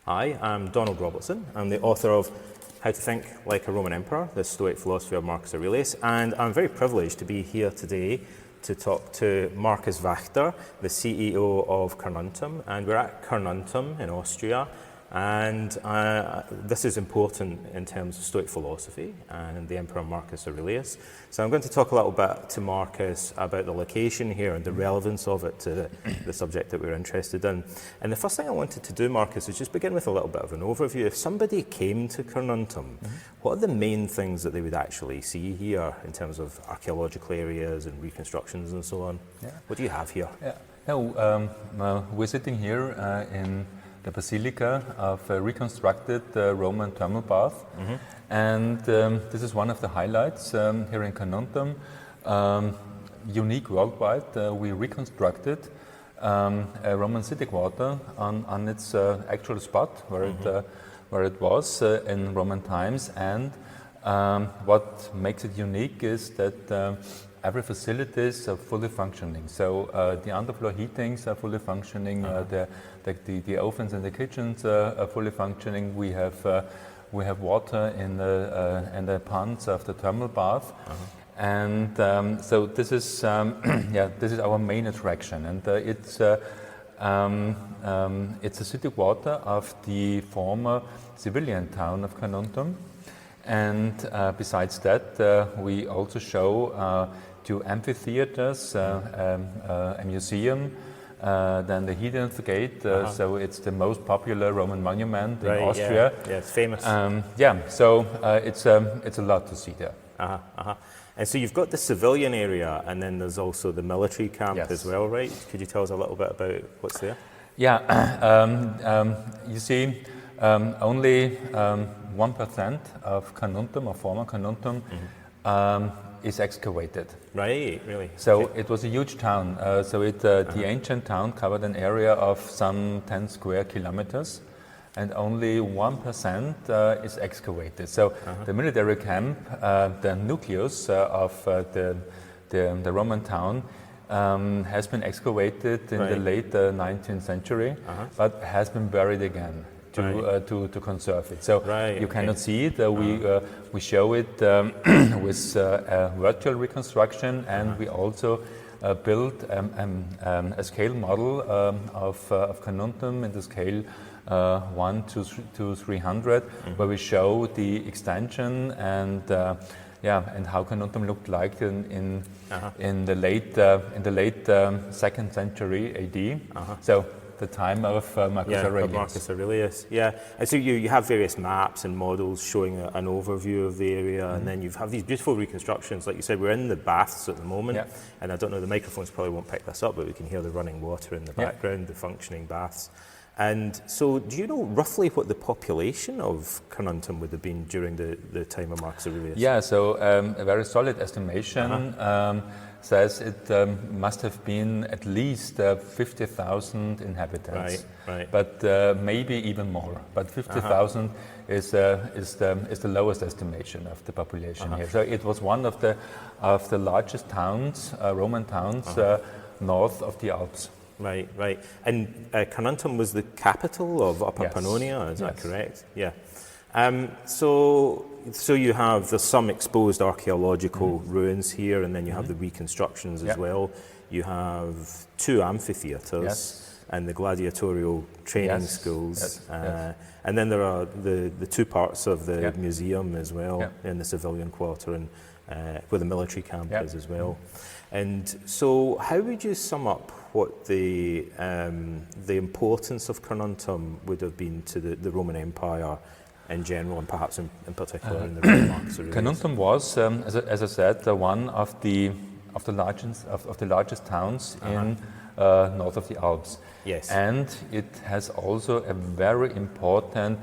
Hi, I'm Donald Robertson. I'm the author of How to Think Like a Roman Emperor, the Stoic Philosophy of Marcus Aurelius, and I'm very privileged to be here today to talk to Markus Wachter, the CEO of Carnuntum, and we're at Carnuntum in Austria, and this is important in terms of Stoic philosophy and the Emperor Marcus Aurelius. So I'm going to talk a little bit to Marcus about the location here and the relevance of it to the subject that we're interested in. And the first thing I wanted to do, Marcus, is just begin with a little bit of an overview. If somebody came to Carnuntum, what are the main things that they would actually see here in terms of archaeological areas and reconstructions and so on? Yeah. What do you have here? Yeah. No, we're sitting here in the Basilica of a reconstructed Roman thermal bath, and this is one of the highlights here in Carnuntum. Unique worldwide, we reconstructed a Roman city quarter on its actual spot where it was in Roman times, and what makes it unique is that every facilities are fully functioning. So the underfloor heatings are fully functioning. The ovens in the kitchens are fully functioning. We have water in the ponds of the thermal bath, and so this is this is our main attraction, and it's a city quarter of the former civilian town of Carnuntum. And besides that, we also show 2 amphitheaters, a museum, then the Hedion's Gate, so it's the most popular Roman monument in Austria. Yeah, it's famous. So it's a lot to see there. And so you've got the civilian area, and then there's also the military camp as well, right? Could you tell us a little bit about what's there? Yeah, you see, only 1% of Carnuntum, or former Carnuntum, is excavated. Right, really? So it was a huge town. The ancient town covered an area of some 10 square kilometers, and only 1% is excavated. So the military camp, the nucleus of the Roman town, has been excavated in the late 19th century, but has been buried again to conserve it. So you cannot see it. We show it with a virtual reconstruction, and we also built a scale model of Carnuntum in the scale 1 to 300, where we show the extension and how Carnuntum looked like in the late 2nd century AD. So the time of Marcus Aurelius. Yeah, and so you have various maps and models showing an overview of the area, and then you have these beautiful reconstructions. Like you said, we're in the baths at the moment, and I don't know, the microphones probably won't pick this up, but we can hear the running water in the background, the functioning baths. And so do you know roughly what the population of Carnuntum would have been during the time of Marcus Aurelius? Yeah, so a very solid estimation says it must have been at least 50,000 inhabitants, but maybe even more. But 50,000 is the lowest estimation of the population here. So it was one of the largest towns, Roman towns, north of the Alps. Right. And Carnuntum was the capital of Upper Pannonia, is that correct? Yeah. So you have, there's some exposed archaeological ruins here, and then you have the reconstructions as well. You have 2 amphitheaters and the gladiatorial training schools. And then there are the 2 parts of the museum as well, in the civilian quarter, and where the military camp is as well. And so how would you sum up what the importance of Carnuntum would have been to the Roman Empire in general, and perhaps in particular in the reign of Marcus Aurelius? Carnuntum was, as I said, one of the largest towns in north of the Alps. Yes. And it has also a very important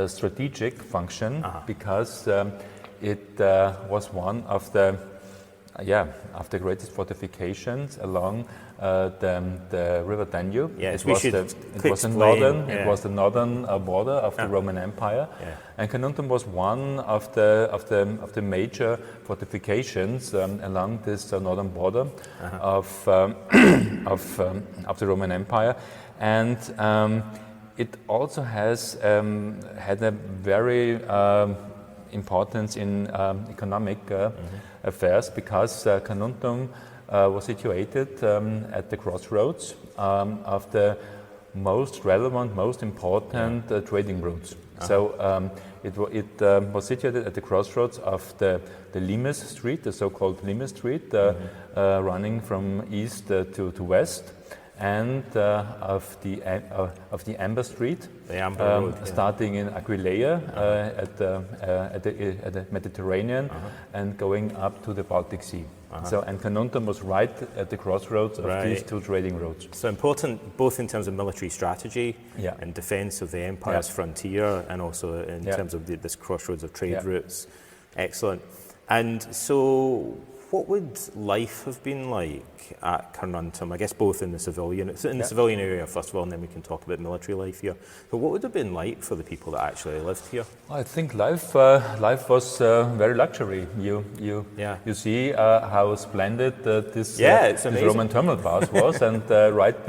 strategic function, because it was one of the greatest fortifications along the river Danube. Yes, it was the northern border of the Roman Empire, and Carnuntum was one of the major fortifications along this northern border of the Roman Empire, and it also has had a very importance in economic affairs, because Carnuntum was situated at the crossroads of the most relevant, most important trading routes. So it was situated at the crossroads of the Limes Street, the so-called Limes Street, running from east to west, and of the Amber Street, the Amber Road, starting in Aquileia at the Mediterranean and going up to the Baltic Sea. So, and Carnuntum was right at the crossroads of these two trading routes. So important both in terms of military strategy and defence of the empire's frontier, and also in terms of this crossroads of trade routes. Excellent. And so what would life have been like at Carnuntum? I guess both in the civilian, the civilian area first of all, and then we can talk about military life here. But what would it have been like for the people that actually lived here? I think life was very luxury. You see how splendid this Roman thermal bath was, and right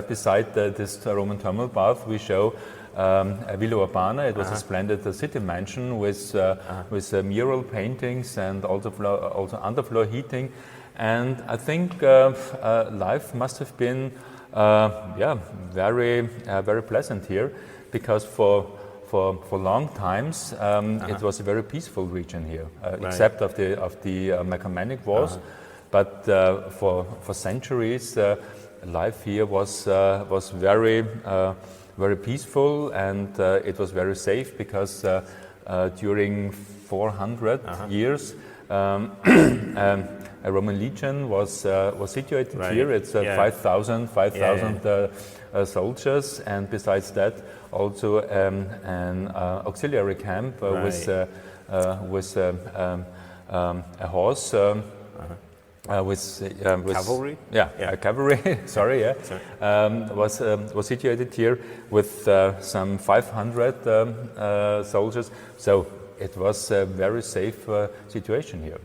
beside this Roman thermal bath we show Villa Urbana. It was a splendid city mansion with mural paintings and also underfloor heating, and I think life must have been very pleasant here, because for long times it was a very peaceful region here, except of the Marcomannic Wars, but for centuries life here was very peaceful, and it was very safe, because during 400 years a Roman legion was situated here. It's 5,000 soldiers, and besides that also an auxiliary camp with a horse. With cavalry? Cavalry. Sorry, was situated here with some 500 soldiers. So it was a very safe situation here.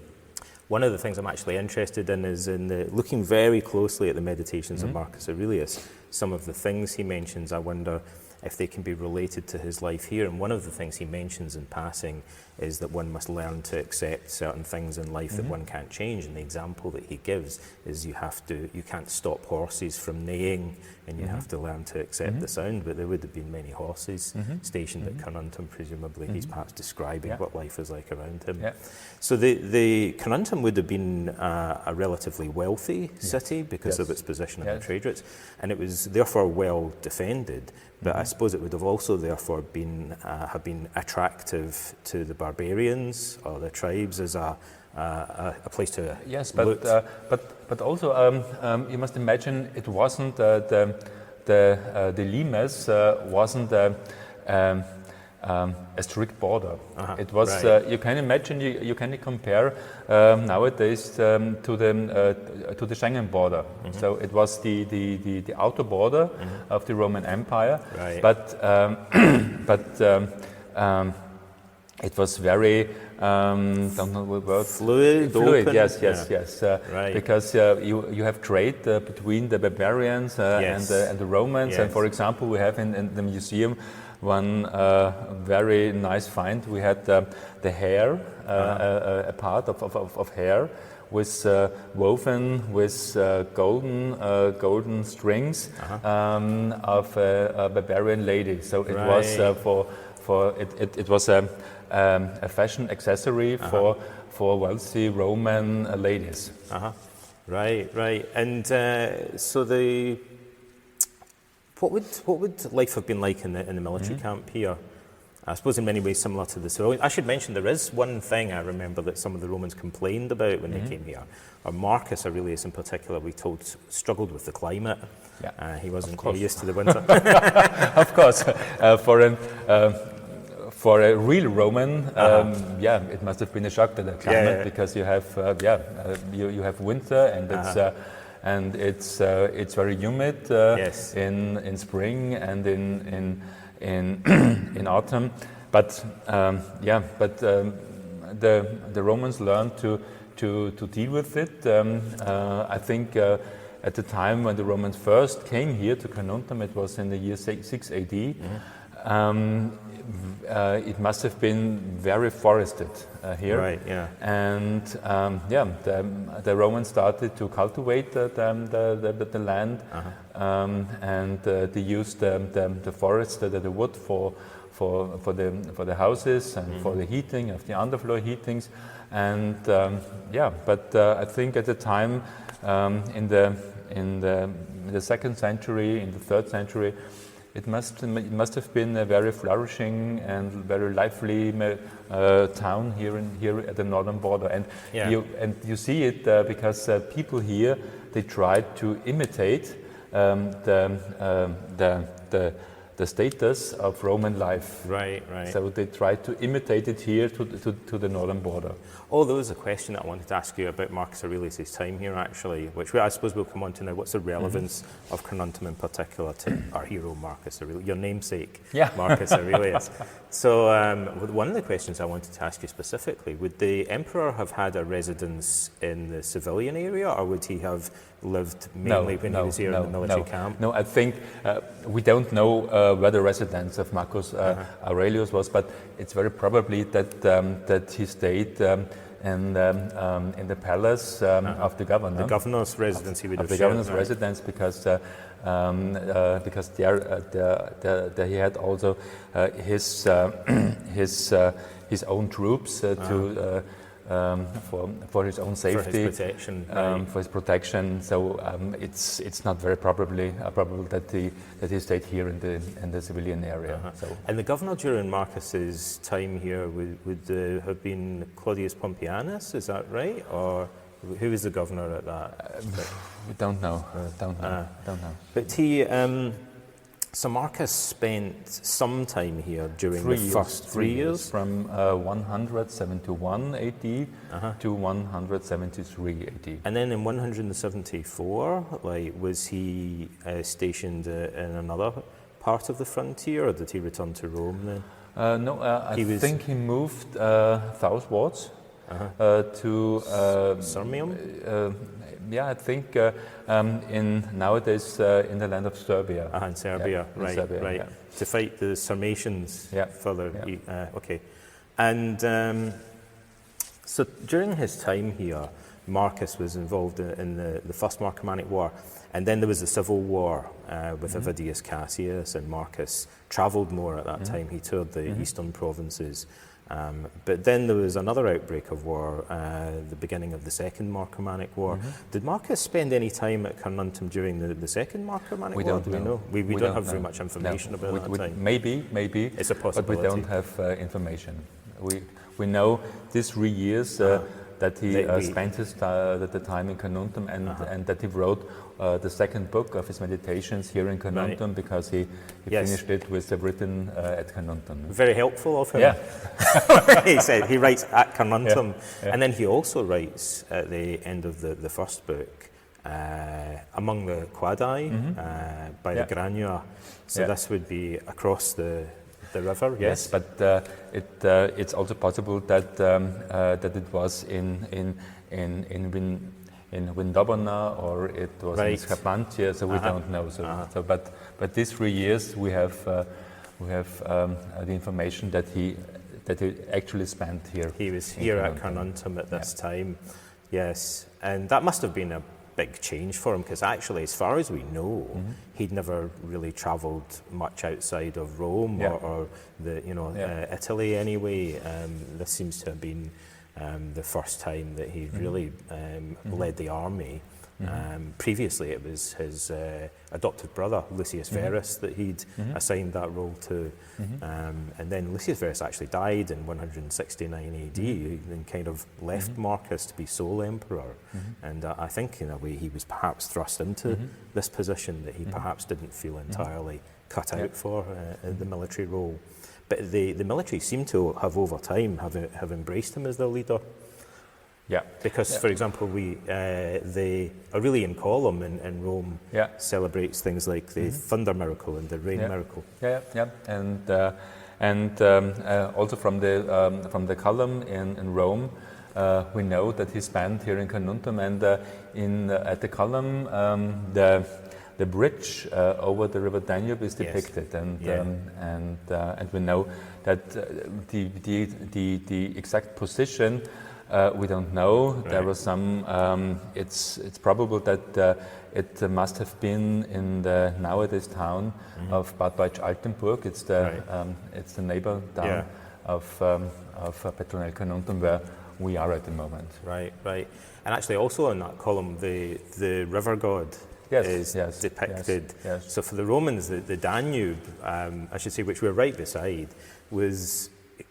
One of the things I'm actually interested in is looking very closely at the meditations of Marcus Aurelius. Some of the things he mentions, I wonder if they can be related to his life here. And one of the things he mentions in passing is that one must learn to accept certain things in life that one can't change. And the example that he gives is you can't stop horses from neighing, and you have to learn to accept the sound. But there would have been many horses stationed at Carnuntum, presumably. He's perhaps describing what life is like around him. So the Carnuntum would have been a relatively wealthy city because of its position on the trade routes, and it was therefore well defended. But I suppose it would have also therefore have been attractive to the barbarians or the tribes as a place to but also you must imagine it wasn't the limes wasn't a strict border. It was you can imagine, you can compare nowadays to the Schengen border. So it was the outer border of the Roman Empire, but it was very don't know what word. Fluid. Open. Yes. Because you have trade between the barbarians and the Romans. And for example, we have in the museum one very nice find. We had the hair, a part of hair, with woven with golden strings of a barbarian lady. So it was it was a fashion accessory for wealthy Roman ladies. Right. And so what would life have been like in the military camp here? I suppose in many ways similar to the civilian. I should mention there is one thing I remember that some of the Romans complained about when they came here. Or Marcus Aurelius in particular, we told, struggled with the climate. He wasn't used to the winter. Of course, for a real Roman, it must have been a shock to the climate, because you have you have winter, and it's very humid in spring and in autumn, but the Romans learned to deal with it. I think at the time when the Romans first came here to Carnuntum, it was in the year 6 AD. It must have been very forested here. Right, yeah. And the Romans started to cultivate the land, and they used the forest, the wood for the houses and for the heating of the underfloor heatings. And but I think at the time in the 2nd century, in the 3rd century, it must have been a very flourishing and very lively town here at the northern border, and you see it because people here, they tried to imitate the status of Roman life. Right. So they tried to imitate it here to the northern border. Oh, there was a question that I wanted to ask you about Marcus Aurelius' time here, actually, which I suppose we'll come on to now. What's the relevance of Carnuntum in particular to our hero Marcus Aurelius, your namesake, Marcus Aurelius? So one of the questions I wanted to ask you specifically, would the emperor have had a residence in the civilian area, or would he have lived mainly when he was here in the military camp? No, I think we don't know where the residence of Marcus Aurelius was, but it's very probably that he stayed in the palace of the governor. The governor's residence, he would have the governor's residence, because there he had also his own troops for his own safety, for his protection. So it's not very probable that he stayed here in the civilian area. So. And the governor during Marcus's time here would have been Claudius Pompeianus, is that right? Or who was the governor at that? We don't know. Don't know. But so Marcus spent some time here during the first 3 years? From 171 AD to 173 AD. And then in 174, was he stationed in another part of the frontier, or did he return to Rome then? No, I think he moved southwards to Sirmium? I think nowadays in the land of Serbia. In Serbia, right. Serbia, yeah. To fight the Sarmatians further. Yeah. Okay. And so during his time here, Marcus was involved in the first Marcomannic War, and then there was the civil war with Avidius Cassius, and Marcus travelled more at that time. He toured the eastern provinces. But then there was another outbreak of war, the beginning of the Second Marcomannic War. Did Marcus spend any time at Carnuntum during the Second Marcomannic War? Don't Do we know? We don't have very much information about that time. Maybe. It's a possibility. But we don't have information. We know these 3 years that he spent the time in Carnuntum, and that he wrote the second book of his meditations here in Carnuntum, because he finished it with the written at Carnuntum. Very helpful of him. Yeah. He said he writes at Carnuntum, and then he also writes at the end of the first book, among the Quadi, by the Granua. So this would be across the river, yes. But it's also possible that it was in Vindobona, or it was in Scarpantia, so we don't know. But these 3 years we have the information that he actually spent here. He was here at Carnuntum at this time, yes, and that must have been a big change for him, because actually, as far as we know, he'd never really travelled much outside of Rome or Italy anyway. This seems to have been the first time that he really led the army. Previously, it was his adopted brother, Lucius Verus, that he'd assigned that role to. And then Lucius Verus actually died in 169 AD and kind of left Marcus to be sole emperor. And I think, in a way, he was perhaps thrust into this position that he perhaps didn't feel entirely cut out for the military role. But the military seem to have, over time, have embraced him as their leader. Yeah. Because, for example, the Aurelian column in Rome celebrates things like the thunder miracle and the rain miracle. And also from the column in Rome, we know that he spent here in Carnuntum, and at the column the bridge over the river Danube is depicted, and we know that the exact position we don't know. Right. There was some. It's probable that it must have been in the nowadays town of Bad Deutsch-Altenburg. It's the neighbor town of Petronell Carnuntum, where we are at the moment. Right. And actually, also in that column, the river god is depicted. Yes. So for the Romans, the Danube, I should say, which we're right beside, was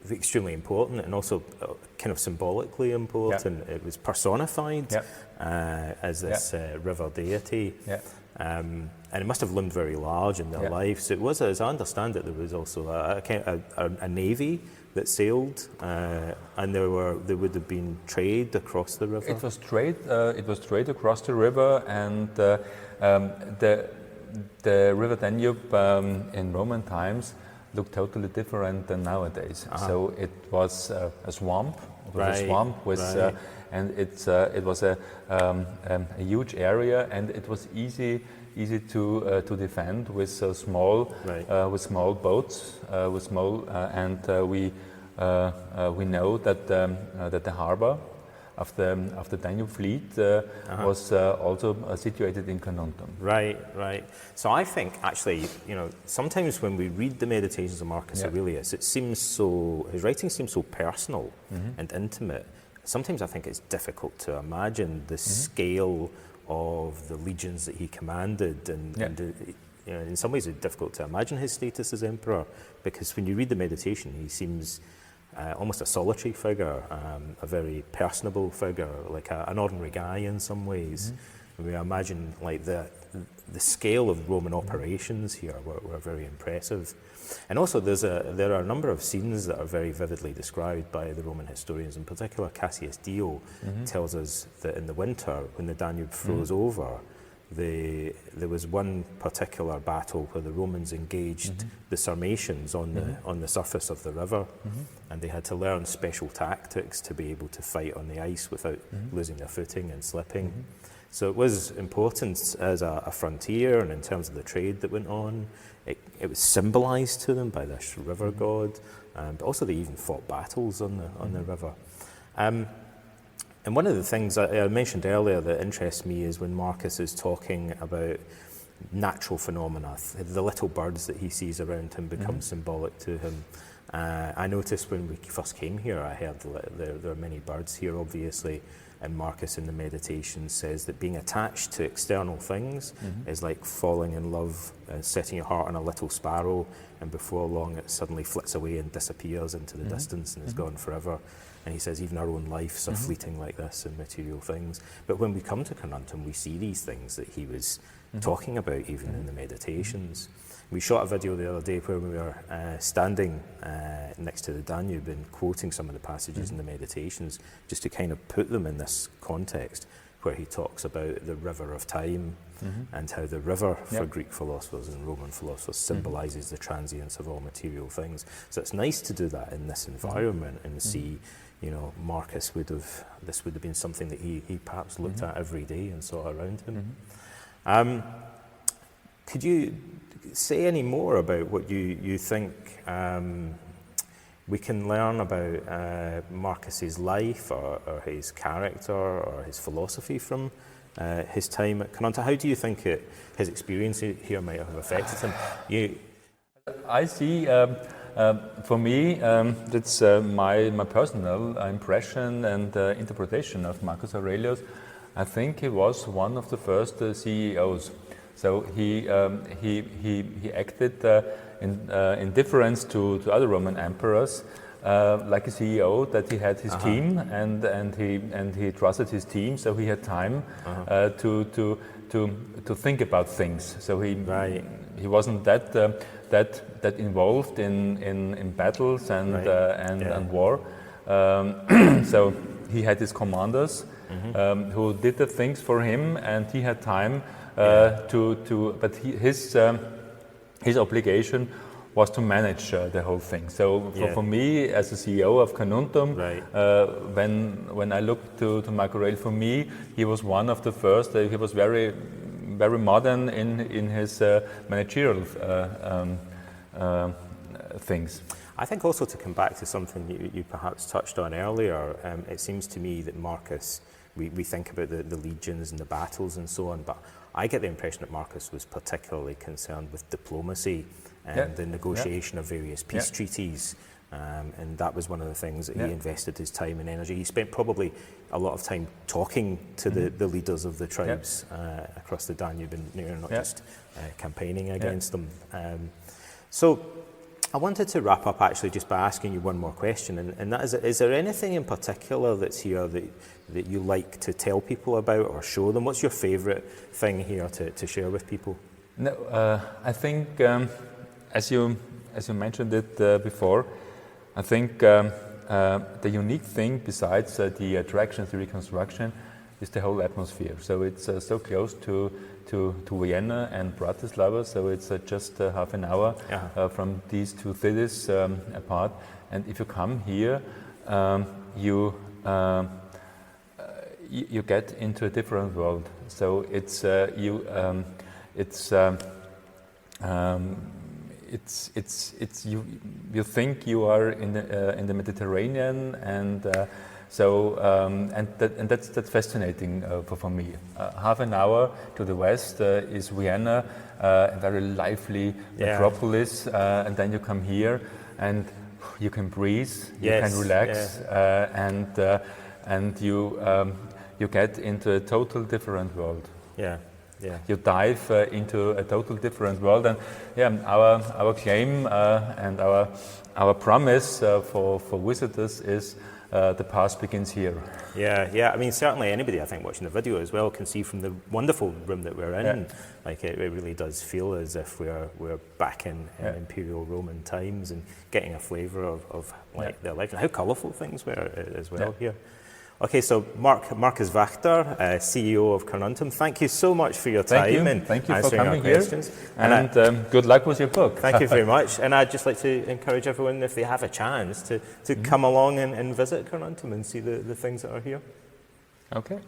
extremely important and also kind of symbolically important. It was personified as this river deity. And it must have loomed very large in their lives. It was, as I understand it, there was also a navy that sailed, and there would have been trade across the river. It was trade. It was trade across the river, and the river Danube in Roman times looked totally different than nowadays. So it was a swamp. It was a swamp with, and it was a huge area, and it was easy to defend with small boats, with small, and we know that the harbor of the Danube fleet was also situated in Carnuntum. Right. So I think actually, sometimes when we read the Meditations of Marcus Aurelius, his writing seems so personal and intimate. Sometimes I think it's difficult to imagine the scale of the legions that he commanded, and in some ways it's difficult to imagine his status as emperor, because when you read the Meditation, he seems almost a solitary figure, a very personable figure, like an ordinary guy in some ways. We imagine like the scale of Roman operations here were very impressive. And also there are a number of scenes that are very vividly described by the Roman historians. In particular, Cassius Dio tells us that in the winter, when the Danube froze over, there was one particular battle where the Romans engaged the Sarmatians on the surface of the river, and they had to learn special tactics to be able to fight on the ice without losing their footing and slipping. So it was important as a frontier, and in terms of the trade that went on, it was symbolized to them by this river god, but also they even fought battles on the river. And one of the things I mentioned earlier that interests me is when Marcus is talking about natural phenomena, the little birds that he sees around him become symbolic to him. I noticed when we first came here, I heard there are many birds here, obviously, and Marcus in the Meditations says that being attached to external things is like falling in love, setting your heart on a little sparrow, and before long it suddenly flits away and disappears into the distance and is gone forever. And he says even our own lives are fleeting like this in material things. But when we come to Carnuntum, we see these things that he was talking about even in the Meditations. We shot a video the other day where we were standing next to the Danube and quoting some of the passages in the Meditations, just to kind of put them in this context where he talks about the river of time and how the river for Greek philosophers and Roman philosophers symbolizes the transience of all material things. So it's nice to do that in this environment and see, Marcus this would have been something that he perhaps looked at every day and saw around him. Could you say any more about what you think we can learn about Marcus's life or his character or his philosophy from his time at Carnuntum? How do you think his experience here might have affected him? I see, for me, that's my personal impression and interpretation of Marcus Aurelius. I think he was one of the first CEOs. So he acted in difference to other Roman emperors, like a CEO, that he had his team and he trusted his team, so he had time to think about things. So he wasn't that involved in battles and war. So he had his commanders who did the things for him, and he had time. But his obligation was to manage the whole thing. So for me, as a CEO of Carnuntum, when I looked to Marcus Aurelius, for me, he was one of the first. He was very modern in his managerial things. I think also to come back to something you perhaps touched on earlier, it seems to me that Marcus, we think about the legions and the battles and so on, but I get the impression that Marcus was particularly concerned with diplomacy and the negotiation of various peace treaties, and that was one of the things that he invested his time and energy. He spent probably a lot of time talking to the leaders of the tribes across the Danube, and not just campaigning against them. So I wanted to wrap up actually just by asking you one more question, and that is there anything in particular that's here that you like to tell people about or show them? What's your favourite thing here to share with people? No, I think as you mentioned it before, I think the unique thing besides the attractions, the reconstruction, is the whole atmosphere. So it's so close to Vienna and Bratislava, so it's just half an hour from these two cities apart. And if you come here, you get into a different world. So it's you think you are in the Mediterranean, and that's fascinating for me. Half an hour to the west is Vienna, a very lively metropolis, and then you come here and you can breathe, you can relax, and you get into a total different world. You dive into a total different world, and our claim and our promise for visitors is the past begins here. I mean, certainly anybody I think watching the video as well can see from the wonderful room that we're in, like it really does feel as if we're back in Imperial Roman times and getting a flavour of like their life and how colourful things were as well here. Okay, so Markus Wachter, CEO of Carnuntum, thank you so much for your time and thank you answering for coming our questions. Here. And good luck with your book. Thank you very much. And I'd just like to encourage everyone, if they have a chance, to come along and visit Carnuntum and see the things that are here. Okay.